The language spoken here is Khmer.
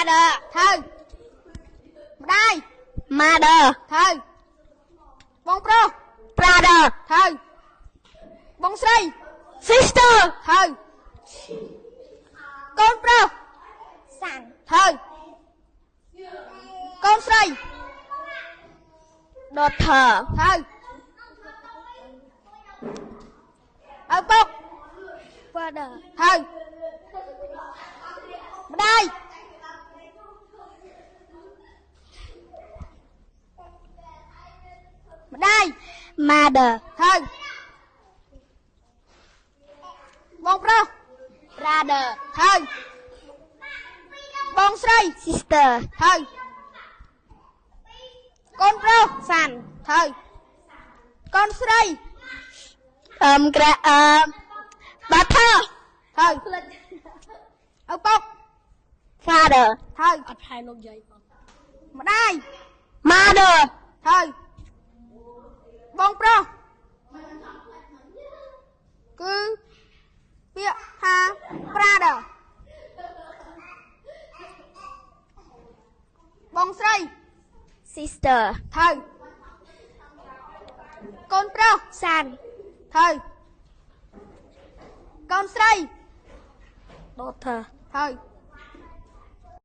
Father ត្រូវម្ដាយ Mother ត្រូវបងប្រុស Brother ត្រូវបងស្រី Sister ត្រូវកូនប្រុស Son ត្រូវកូនស្រី Daughter ត្រូវឪពុក Father ត្រូវម្ដាយម្ដាយ Mother ត្រូវបងប្រុស Brother ត្រូវបងស្រី Sister ត្រូវកូនប្រុស Son ត្រូវកូនស្រី Butter ត្រូវឪពុក Father ត្រូវ អត់ថែលោកយាយផង ម្ដាយ Mother ត្រូវបងប្រុសគឺពាក្យថា brother បងស្រី Sister ត្រូវកូនប្រុស Son ត្រូវកូនស្រី Daughter ត្រូវ